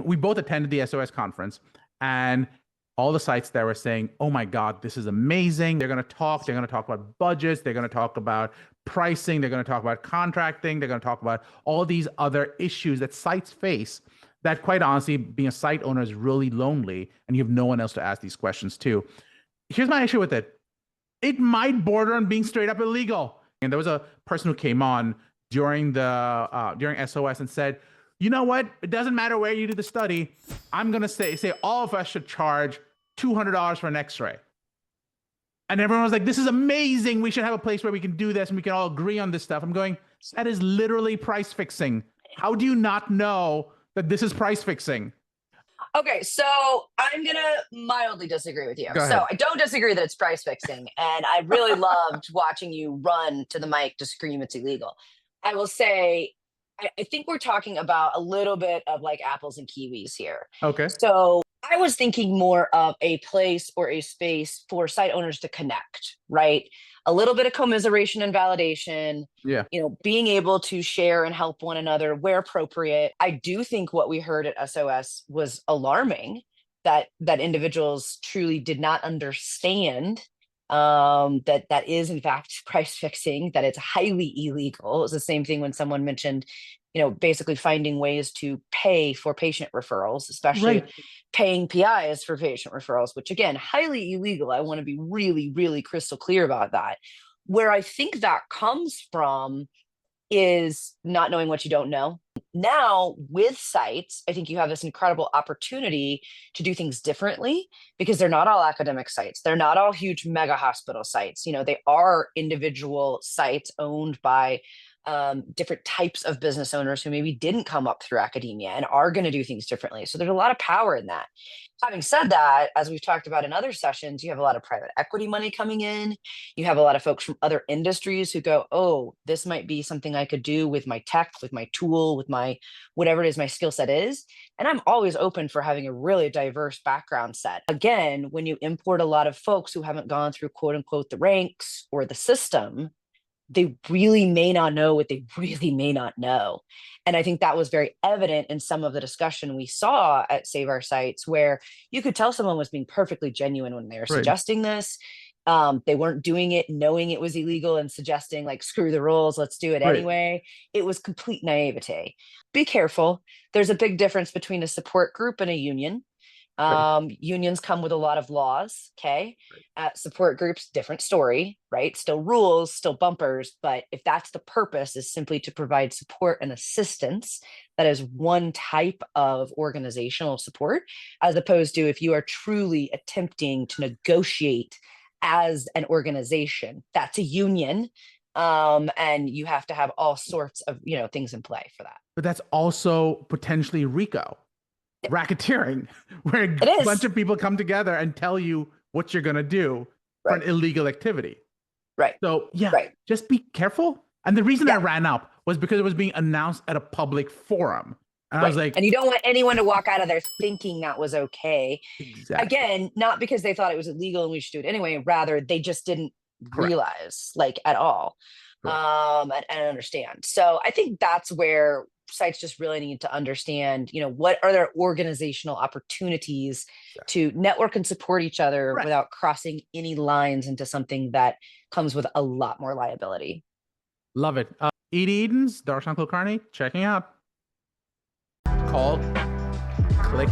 We both attended the SOS conference, and all the sites there were saying, oh my God, this is amazing. They're going to talk about budgets. They're going to talk about pricing. They're going to talk about contracting. They're going to talk about all these other issues that sites face that, quite honestly, being a site owner is really lonely, and you have no one else to ask these questions to. Here's my issue with it. It might border on being straight up illegal. And there was a person who came on during SOS and said, you know what? It doesn't matter where you do the study. I'm going to say all of us should charge $200 for an x-ray. And everyone was like, this is amazing. We should have a place where we can do this and we can all agree on this stuff. I'm going, that is literally price fixing. How do you not know that this is price fixing? Okay, so I'm going to mildly disagree with you. Go ahead. So I don't disagree that it's price fixing. And I really loved watching you run to the mic to scream it's illegal. I will say, I think we're talking about a little bit of like apples and kiwis here. Okay. So I was thinking more of a place or a space for site owners to connect, right? A little bit of commiseration and validation. Yeah. Being able to share and help one another where appropriate. I do think what we heard at SOS was alarming, that individuals truly did not understand that is in fact price fixing, that it's highly illegal. It was the same thing when someone mentioned, basically finding ways to pay for patient referrals, especially paying PIs for patient referrals, which again, highly illegal. I want to be really, really crystal clear about that. Where I think that comes from is not knowing what you don't know. Now with sites, I think you have this incredible opportunity to do things differently, because they're not all academic sites. They're not all huge mega hospital sites. They are individual sites owned by different types of business owners who maybe didn't come up through academia and are going to do things differently. So there's a lot of power in that. Having said that, as we've talked about in other sessions, you have a lot of private equity money coming in. You have a lot of folks from other industries who go, oh, this might be something I could do with my tech, with my tool, with my whatever it is my skill set is. And I'm always open for having a really diverse background set. Again, when you import a lot of folks who haven't gone through quote unquote the ranks or the system, they really may not know what they really may not know. And I think that was very evident in some of the discussion we saw at Save Our Sites, where you could tell someone was being perfectly genuine when they were suggesting this. They weren't doing it knowing it was illegal and suggesting like, screw the rules, let's do it anyway. It was complete naivete. Be careful. There's a big difference between a support group and a union. Unions come with a lot of laws. Okay. Support groups, different story, right? Still rules, still bumpers. But if that's the purpose, is simply to provide support and assistance, that is one type of organizational support, as opposed to if you are truly attempting to negotiate as an organization, that's a union. And you have to have all sorts of, things in play for that. But that's also potentially RICO. Racketeering, where a bunch of people come together and tell you what you're going to do for an illegal activity. Right. So just be careful. And the reason I ran up was because it was being announced at a public forum. And I was like, and you don't want anyone to walk out of there thinking that was okay. Exactly. Again, not because they thought it was illegal and we should do it anyway. Rather, they just didn't realize at all. And understand. So I think that's where sites just really need to understand, what are their organizational opportunities to network and support each other without crossing any lines into something that comes with a lot more liability. Love it. Edye Edens, Darshan Kulkarni, checking out. Call, click.